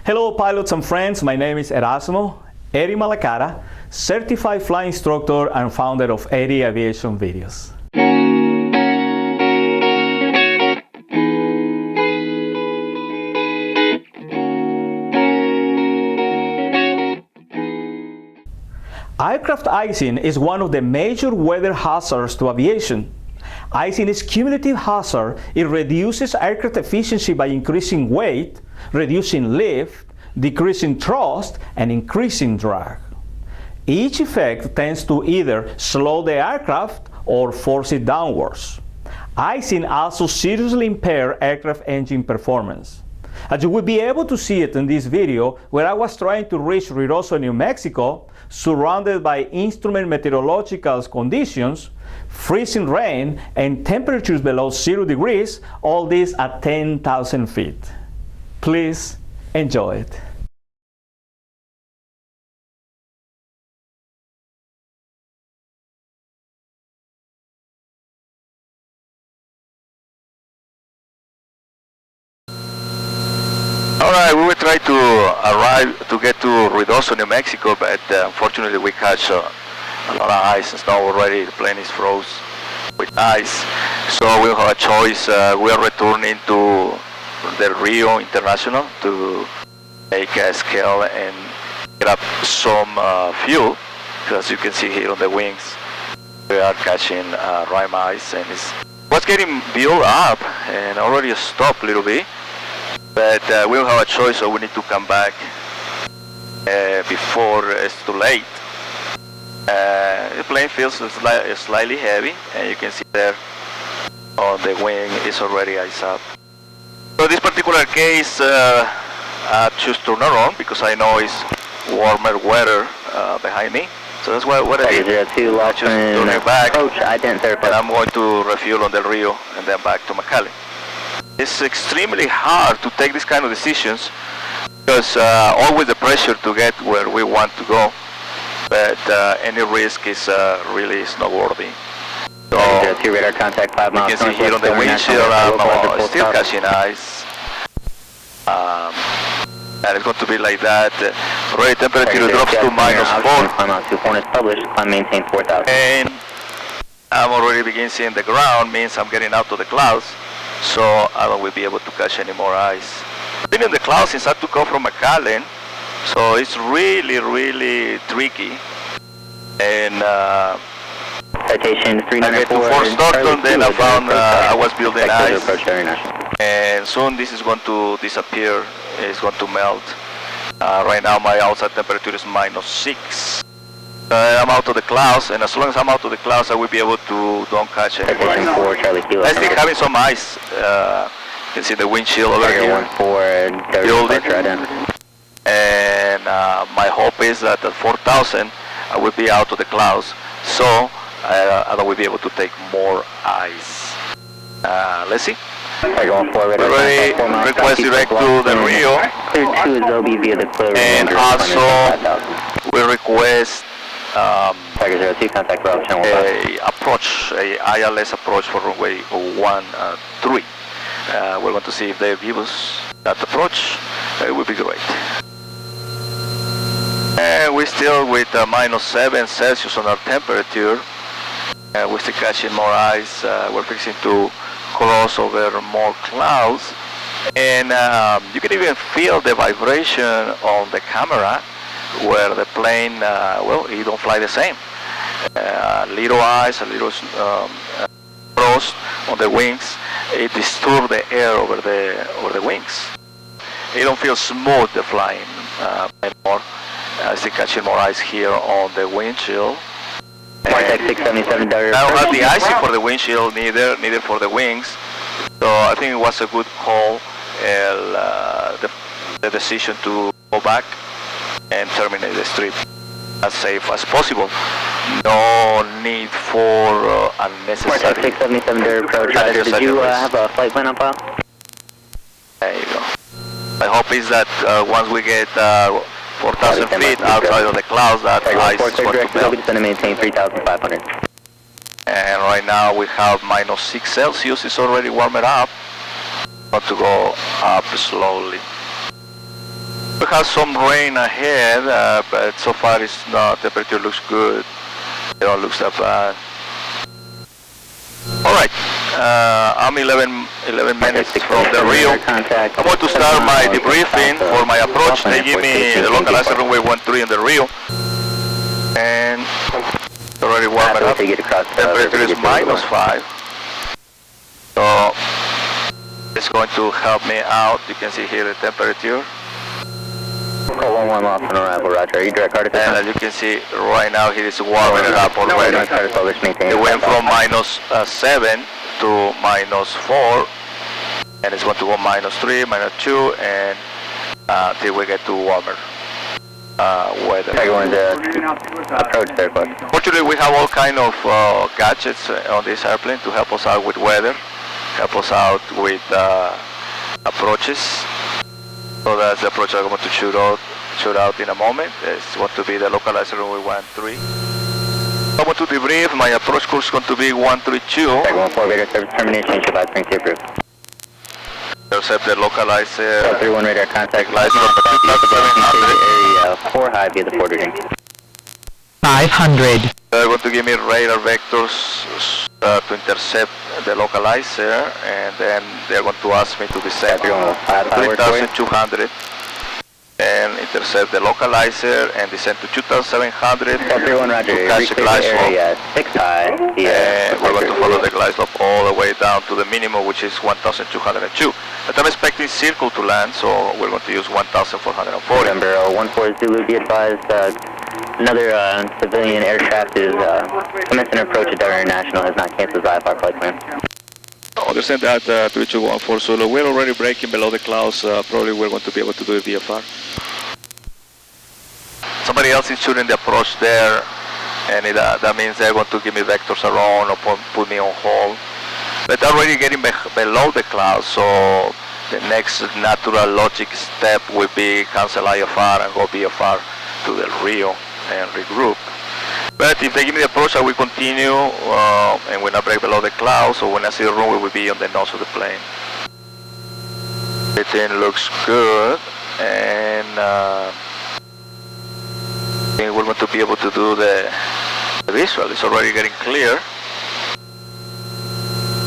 Hello pilots and friends, my name is Erasmo, Eri Malacara, certified flying instructor and founder of Eri Aviation Videos. Aircraft icing is one of the major weather hazards to aviation. Icing is cumulative hazard. It reduces aircraft efficiency by increasing weight, reducing lift, decreasing thrust, and increasing drag. Each effect tends to either slow the aircraft or force it downwards. Icing also seriously impairs aircraft engine performance. As you will be able to see it in this video, where I was trying to reach Ruidoso, New Mexico, surrounded by instrument meteorological conditions, freezing rain, and temperatures below 0 degrees, all this at 10,000 feet. Please enjoy it. Alright, we will try to get to Ruidoso, New Mexico, but unfortunately we catch a lot of ice and snow already. The plane is froze with ice, so we'll have a choice. We are returning to the Rio International to make a scale and grab some fuel, because as you can see here on the wings we are catching rime ice, and it was getting built up and already stopped a little bit. But we'll have a choice, so we need to come back before it's too late. The plane feels slightly heavy, and you can see there on the wing is already ice up. So this particular case, I choose to turn around because I know it's warmer weather behind me. So that's what I did. I just turn it back, and I'm going to refuel on Del Rio and then back to McAllen. It's extremely hard to take these kind of decisions because always the pressure to get where we want to go, but any risk is really is not worthy. So radar contact 5 miles. You can see here on the windshield I'm still catching ice, and it's going to be like that. Already temperature drops to -4. Is published. Climb maintain 4,000. And I'm already beginning seeing the ground, means I'm getting out of the clouds. So I will be able to catch any more ice. I've been in the clouds since I took off from McAllen, so it's really tricky. And citation I get to Fort Stockton, then I found I was building ice, and soon this is going to disappear. It's going to melt. Right now my outside temperature is -6. I'm out of the clouds, and as long as I'm out of the clouds, I will be able to don't catch it. I still having some ice. You can see the windshield over here. And my hope is that at 4,000, I will be out of the clouds, so I will be able to take more ice. Let's see. Already request direct to the Rio, and also we request a ILS approach for runway 13. We're going to see if they give us that approach. It would be great. And we're still with -7 Celsius on our temperature. We're still catching more ice. We're fixing to cross over more clouds, and you can even feel the vibration on the camera, where the plane, well, it don't fly the same. Little ice, a little frost on the wings, it disturbs the air over the wings. It don't feel smooth, the flying anymore. I still catching more ice here on the windshield. I don't have the icing for the windshield, neither for the wings. So I think it was a good call, the decision to go back and terminate the strip as safe as possible. No need for unnecessary. 677 approach. Did you have a flight plan on file? There you go. My hope is that once we get 4,000 feet outside of the clouds, that ice is going to melt. Going to maintain 3,500. And right now we have -6 Celsius. It's already warmed up. Want to go up slowly. We have some rain ahead, but so far it's not. Temperature looks good. It don't look that bad. All right, I'm 11 minutes from the Rio. I'm going to start my debriefing for my approach. They give me the localizer runway 13 in the Rio, and it's already warmed up. Temperature is -5, so it's going to help me out. You can see here the temperature. Call 11 off on arrival, Roger. Are you direct card at this And as you can see right now, it is warming it up already. It went from -7 to -4, and it's going to go -3, -2, and until we get to warmer weather. Approach there, close. Fortunately, we have all kind of gadgets on this airplane to help us out with weather, help us out with approaches. So that's the approach I'm going to shoot out in a moment. It's going to be the localizer runway 13. I'm going to debrief. My approach course is going to be 132. 14 radar service termination, Shabbat Spring approved. Intercept the localizer. 31 radar contact. Localizer number 2700. Area 4 high via the port routing. 500. They're going to give me radar vectors to intercept the localizer, and then they're going to ask me to descend 3,200 and intercept the localizer and descend to 2,700 to 31 Roger. catch the glide slope. Area 6 high. And we're going to follow the glide slope all the way down to the minimum, which is 1,202. But I'm expecting circle to land, so we're going to use 1,440. November 14 Zulu, be advised, another civilian aircraft is commencing approach at Delaware International, has not canceled his IFR flight plan. Understand that 3214 Zulu, we're already breaking below the clouds, probably we're going to be able to do the VFR. Somebody else is shooting the approach there, and that means they're going to give me vectors around or put me on hold. But they're already getting below the clouds, so the next natural logic step will be cancel IFR and go VFR to the Rio and regroup. But if they give me the approach, I will continue, and when I break below the clouds, or when I see the runway, will be on the nose of the plane. Everything looks good, and I think we're going to be able to do the visual. It's already getting clear,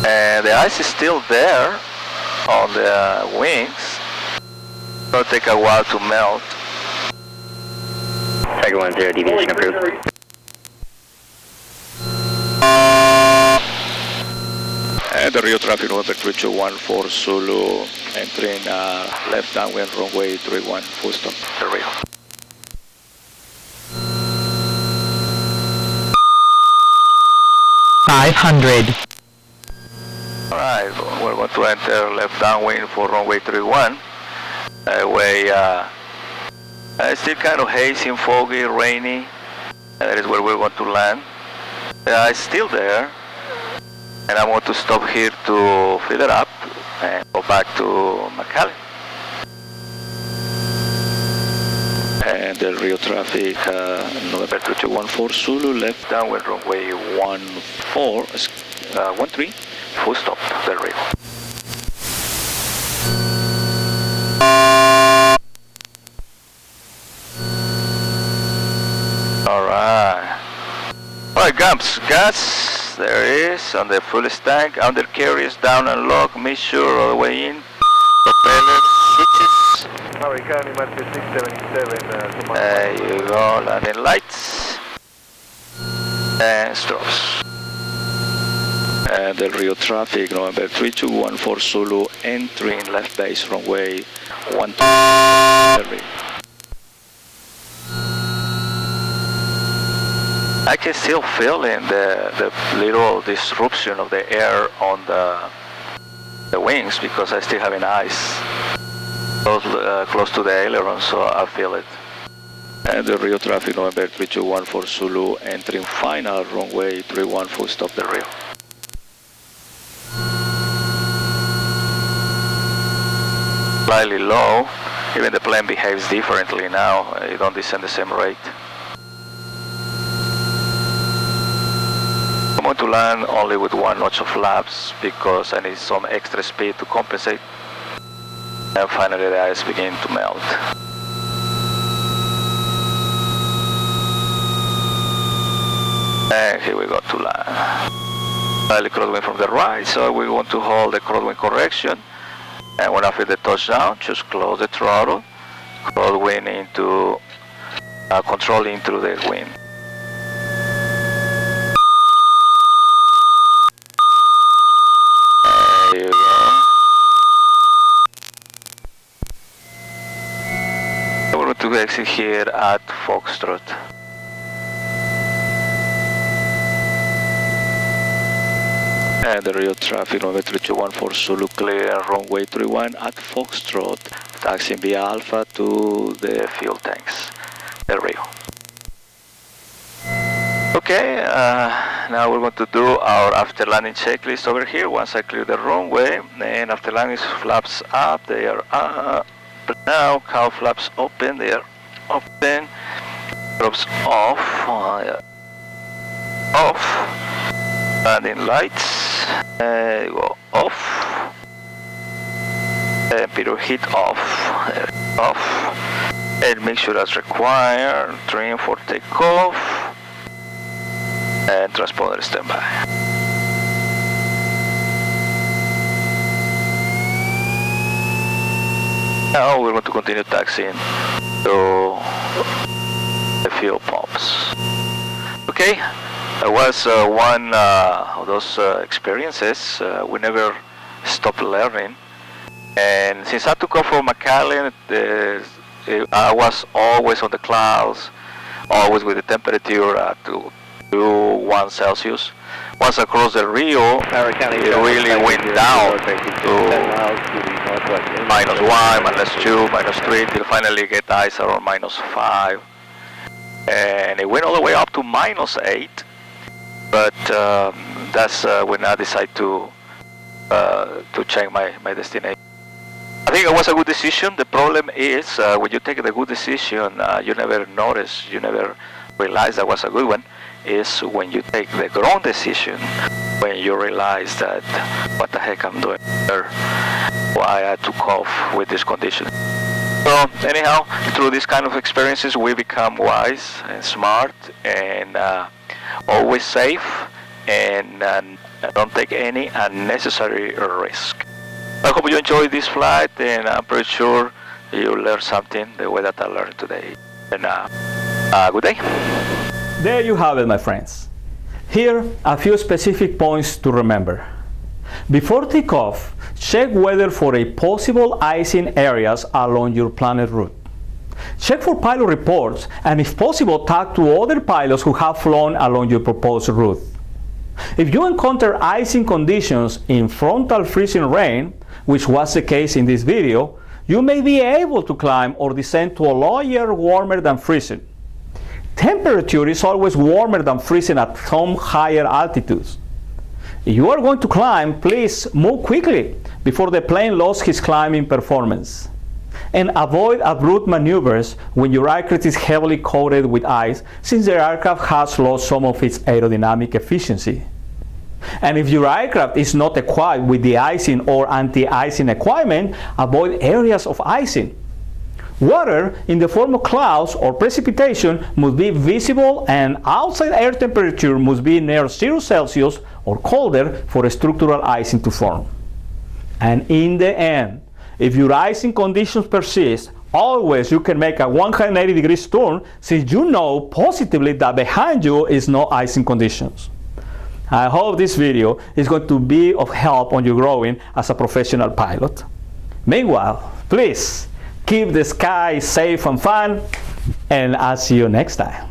and the ice is still there on the wings. It's going to take a while to melt. Tiger 10 deviation approved. And the Rio traffic number 3214 Zulu entering left downwind runway 31 full stop the Rio. $500. Alright, we're going to enter left downwind for runway 31. It's still kind of hazy and foggy, rainy. That is where we're going to land. It's still there. And I'm going to stop here to fill it up and go back to McAllen. And the Rio traffic, November 3214 Zulu, left downwind runway 13, full stop, the Rio. Alright, gas, there it is, on the fullest tank, undercarriage down and lock, mixture all the way in, propeller, switches. There you go, landing lights, and strobes. And the Rio traffic, November 3214 Zulu, entering left base runway 12. I can still feel in the little disruption of the air on the wings because I still have an ice close to the aileron, so I feel it. And the Rio traffic November 3214 Zulu entering final runway 31 full stop the Rio. Slightly low, even the plane behaves differently now, you don't descend the same rate. I'm going to land only with one notch of flaps because I need some extra speed to compensate. And finally the ice begins to melt. And here we go to land. Slightly crosswind from the right, so we want to hold the crosswind correction. And when after the touchdown, just close the throttle, crosswind into controlling through the wind. There you go. We're going to exit here at Foxtrot. And the real traffic runway 3214 Zulu clear, runway 31 at Foxtrot, taxiing via Alpha to the fuel tanks, Del Rio. Okay, now we're going to do our after landing checklist over here. Once I clear the runway, and after landing flaps up, they are up. Now cowl flaps open, they are open, drops off, off, landing lights, go off, and pitot heat off, off, and make sure that's required, trim for takeoff, and transponder standby. Now we're going to continue taxiing to the fuel pumps. Okay, that was one of those experiences. We never stopped learning. And since I took off from McAllen, I was always on the clouds, always with the temperature at 1 Celsius. Once I crossed the Rio, it really went down to -1, -2, -3, till finally get ice around -5. And it went all the way up to -8. But that's when I decided to change my destination. I think it was a good decision. The problem is when you take the good decision, you never notice, you never realize that was a good one. Is when you take the wrong decision, when you realize that what the heck I'm doing here, why I took off with this condition. So anyhow, through these kind of experiences, we become wise and smart and always safe and don't take any unnecessary risk. I hope you enjoyed this flight, and I'm pretty sure you learned something the way that I learned today. And good day. There you have it, my friends. Here, a few specific points to remember. Before takeoff, check weather for a possible icing areas along your planned route. Check for pilot reports, and if possible, talk to other pilots who have flown along your proposed route. If you encounter icing conditions in frontal freezing rain, which was the case in this video, you may be able to climb or descend to a lower warmer than freezing. Temperature is always warmer than freezing at some higher altitudes. If you are going to climb, please move quickly before the plane loses its climbing performance. And avoid abrupt maneuvers when your aircraft is heavily coated with ice, since the aircraft has lost some of its aerodynamic efficiency. And if your aircraft is not equipped with the icing or anti-icing equipment, avoid areas of icing. Water in the form of clouds or precipitation must be visible, and outside air temperature must be near 0 Celsius or colder for structural icing to form. And in the end, if your icing conditions persist, always you can make a 180-degree turn, since you know positively that behind you is no icing conditions. I hope this video is going to be of help on your growing as a professional pilot. Meanwhile, please keep the sky safe and fun, and I'll see you next time.